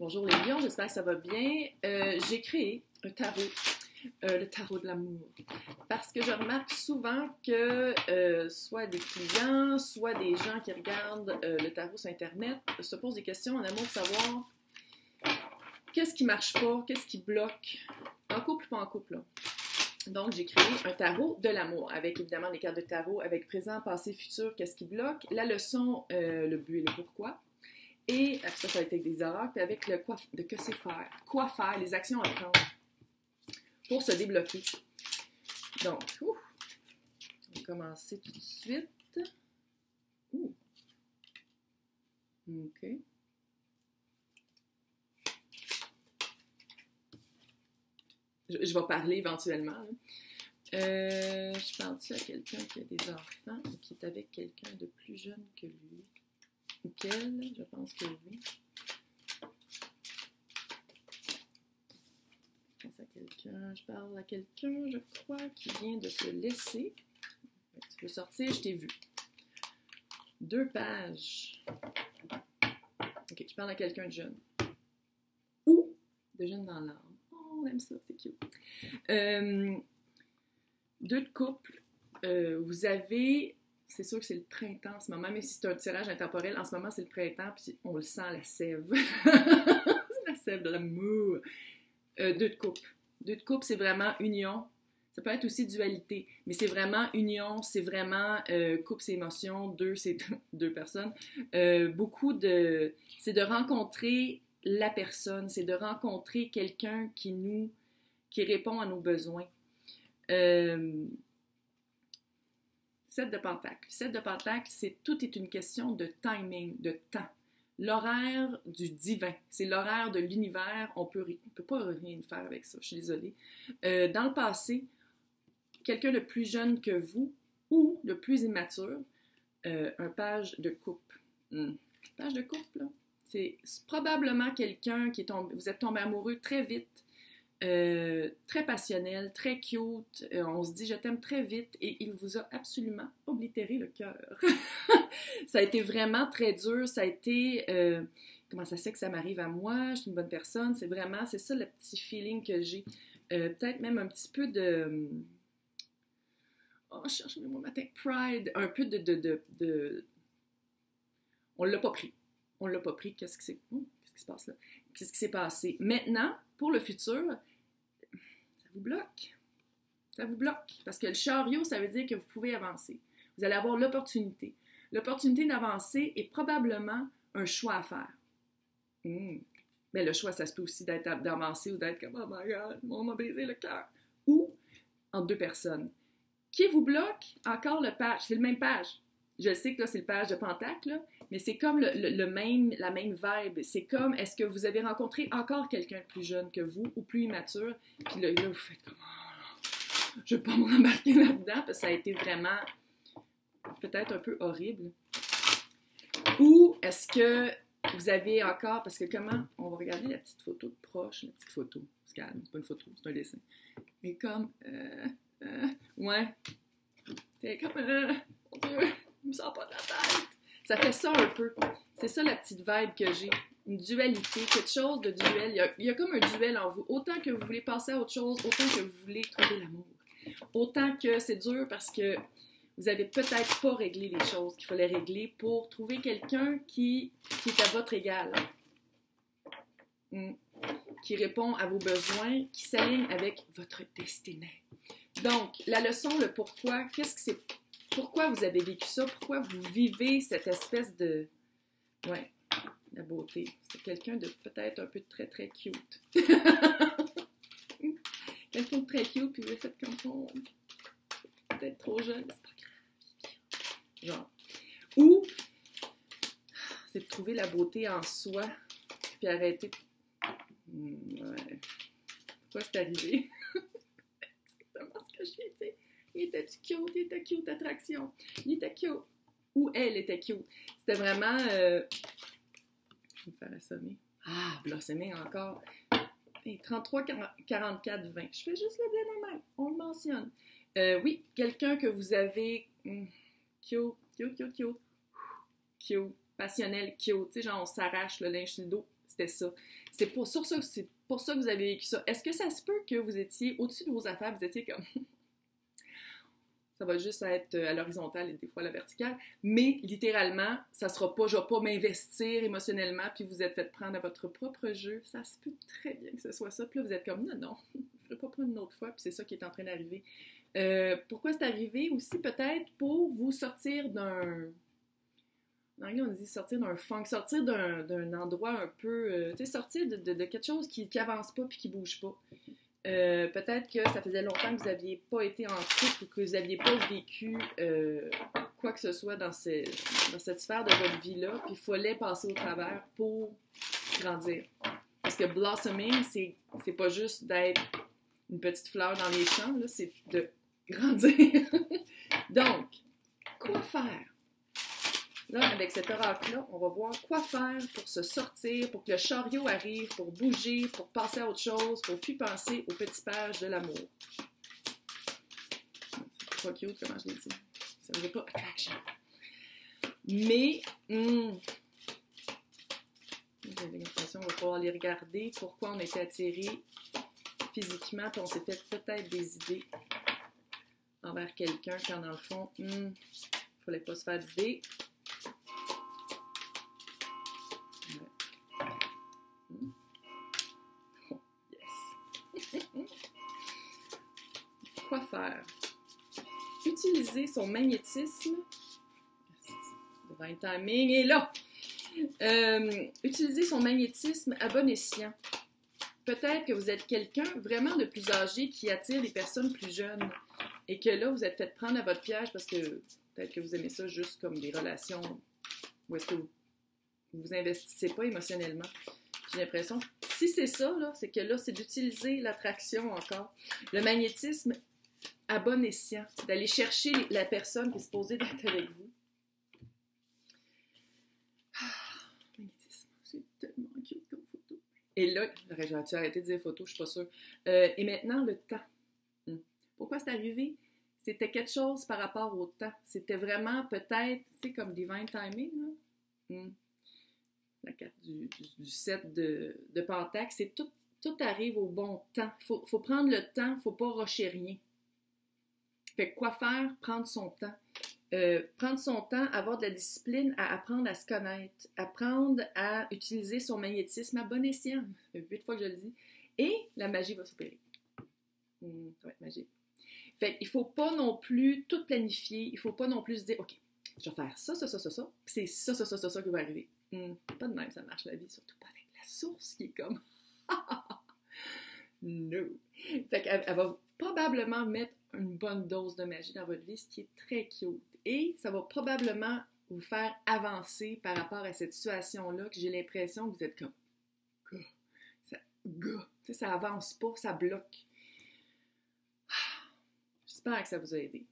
Bonjour les lions, j'espère que ça va bien. J'ai créé un tarot, le tarot de l'amour, parce que je remarque souvent que soit des clients, soit des gens qui regardent le tarot sur Internet se posent des questions en amour de savoir qu'est-ce qui marche pas, qu'est-ce qui bloque, en couple ou pas en couple, là. Donc, j'ai créé un tarot de l'amour, avec évidemment les cartes de tarot, avec présent, passé, futur, qu'est-ce qui bloque, la leçon, le but et le pourquoi. Et après ça a été avec des oracles, puis avec le quoi, de que c'est faire, quoi faire, les actions à prendre pour se débloquer. Donc, on va commencer tout de suite. OK. Je vais parler éventuellement. Je pense à quelqu'un qui a des enfants ou qui est avec quelqu'un de plus jeune que lui. Ou qu'elle, je pense que oui. Je parle à quelqu'un, je crois, qui vient de se laisser. Tu peux sortir, je t'ai vu. 2 pages. OK, je parle à quelqu'un de jeune. Ou de jeune dans l'âme. Oh, on aime ça, c'est cute. 2 de couple. Vous avez... C'est sûr que c'est le printemps en ce moment, mais si c'est un tirage intemporel, en ce moment, c'est le printemps, puis on le sent, la sève. C'est la sève de l'amour. 2 de couple. 2 de couple, c'est vraiment union. Ça peut être aussi dualité, mais c'est vraiment union, c'est vraiment couple, c'est émotion, 2, c'est 2 personnes. C'est de rencontrer la personne, c'est de rencontrer quelqu'un qui répond à nos besoins. 7 de Pentacle. 7 de Pentacle, tout est une question de timing, de temps. L'horaire du divin, c'est l'horaire de l'univers. On peut pas rien faire avec ça, je suis désolée. Dans le passé, quelqu'un de plus jeune que vous ou de plus immature, un page de couple. Page de couple, là. C'est probablement quelqu'un vous êtes tombé amoureux très vite. Très passionnel, très cute, on se dit je t'aime très vite et il vous a absolument oblitéré le cœur. Ça a été vraiment très dur, ça a été comment ça se fait que ça m'arrive à moi, je suis une bonne personne, c'est ça le petit feeling que j'ai. Peut-être même un petit peu de je cherche mes mots matin, pride, un peu de on l'a pas pris, qu'est-ce qui se passe là? Qu'est-ce qui s'est passé? Maintenant, pour le futur, ça vous bloque, parce que le chariot, ça veut dire que vous pouvez avancer. Vous allez avoir l'opportunité. L'opportunité d'avancer est probablement un choix à faire. Mais le choix, ça se peut aussi d'avancer ou d'être comme « Oh my God, on m'a brisé le cœur ». Ou entre 2 personnes. Qui vous bloque? Encore le page. C'est le même page. Je sais que là, c'est le page de Pentacle, là, mais c'est comme la même vibe. C'est comme, est-ce que vous avez rencontré encore quelqu'un de plus jeune que vous ou plus immature? Puis là vous faites comme, je ne vais pas me rembarquer là-dedans, parce que ça a été vraiment peut-être un peu horrible. Ou est-ce que vous avez encore, parce que comment, on va regarder la petite photo de proche, la petite photo, c'est calme, c'est pas une photo, c'est un dessin. Mais comme, ouais, c'est comme, mon Dieu, je me sens pas de la tête. Ça fait ça un peu. C'est ça la petite vibe que j'ai. Une dualité, quelque chose de duel. Il y a comme un duel en vous. Autant que vous voulez passer à autre chose, autant que vous voulez trouver l'amour. Autant que c'est dur parce que vous avez peut-être pas réglé les choses qu'il fallait régler pour trouver quelqu'un qui est à votre égal. Qui répond à vos besoins, qui s'aligne avec votre destinée. Donc, la leçon, le pourquoi, pourquoi vous avez vécu ça? Pourquoi vous vivez cette espèce de... Ouais, la beauté. C'est quelqu'un de peut-être un peu très, très cute. Quelqu'un de très cute, puis vous faites comme ça. Peut-être trop jeune, c'est pas grave. Genre. Ou, c'est de trouver la beauté en soi, puis arrêter... Ouais. Pourquoi c'est arrivé? C'est exactement ce que je fais, tu sais. Il était cute, attraction. Il était cute. Ou elle était cute. C'était vraiment... Je vais me faire assommer. Blossomer encore. Et 33, 44, 20. Je fais juste le bien normal. On le mentionne. Oui, quelqu'un que vous avez... Cute. Passionnel, cute. Tu sais, genre, on s'arrache le linge sur le dos. c'était ça. C'est pour ça que vous avez vécu ça. Est-ce que ça se peut que vous étiez au-dessus de vos affaires, vous étiez comme... ça va juste être à l'horizontale et des fois à la verticale, mais littéralement, ça sera pas, je vais pas m'investir émotionnellement, puis vous êtes fait prendre à votre propre jeu. Ça se peut très bien que ce soit ça. Puis là, vous êtes comme, non, je ne ferai pas prendre une autre fois, puis c'est ça qui est en train d'arriver. Pourquoi c'est arrivé? Aussi peut-être pour vous sortir d'un... En anglais, on dit sortir d'un funk, sortir d'un endroit un peu... tu sais, sortir de quelque chose qui avance pas puis qui bouge pas. Peut-être que ça faisait longtemps que vous n'aviez pas été en couple ou que vous n'aviez pas vécu quoi que ce soit dans cette sphère de votre vie-là, puis il fallait passer au travers pour grandir. Parce que blossoming, c'est pas juste d'être une petite fleur dans les champs, là, c'est de grandir. Donc, quoi faire? Là, avec cet oracle-là, on va voir quoi faire pour se sortir, pour que le chariot arrive, pour bouger, pour passer à autre chose, pour plus penser aux petits pages de l'amour. C'est pas cute, comment je l'ai dit. Ça ne veut pas attraction. Mais, j'ai l'impression qu'on va pouvoir les regarder, pourquoi on était attiré physiquement, puis on s'est fait peut-être des idées envers quelqu'un, quand dans le fond, il ne fallait pas se faire d'idées. Quoi faire? Utiliser son magnétisme. Divine timing est là. Utiliser son magnétisme à bon escient. Peut-être que vous êtes quelqu'un vraiment de plus âgé qui attire les personnes plus jeunes et que là, vous êtes fait prendre à votre piège parce que peut-être que vous aimez ça juste comme des relations où est-ce que vous vous investissez pas émotionnellement. J'ai l'impression, si c'est ça, là, c'est que là, c'est d'utiliser l'attraction encore. Le magnétisme à bon escient, d'aller chercher la personne qui est supposée d'être avec vous. Magnétisme, c'est tellement cute comme photo. Et là, j'aurais-tu arrêté de dire photo, je suis pas sûre. Et maintenant, le temps. Pourquoi c'est arrivé? C'était quelque chose par rapport au temps. C'était vraiment peut-être, tu sais, comme divine timing, là. La carte du 7 de Pentacle, c'est tout arrive au bon temps. Faut prendre le temps, faut pas rusher rien. Fait que quoi faire? Prendre son temps. Prendre son temps, avoir de la discipline, à apprendre à se connaître, apprendre à utiliser son magnétisme à bon escient. Ça fait 8 fois que je le dis. Et la magie va s'opérer. Ça va être magique. Fait qu'il faut pas non plus tout planifier. Il faut pas non plus se dire, OK, je vais faire ça, puis c'est ça qui va arriver. Pas de même, ça marche la vie, surtout pas avec la source qui est comme no. Fait qu'elle va probablement mettre une bonne dose de magie dans votre vie, ce qui est très cute. Et ça va probablement vous faire avancer par rapport à cette situation-là, que j'ai l'impression que vous êtes comme ça avance pas, ça bloque. J'espère que ça vous a aidé.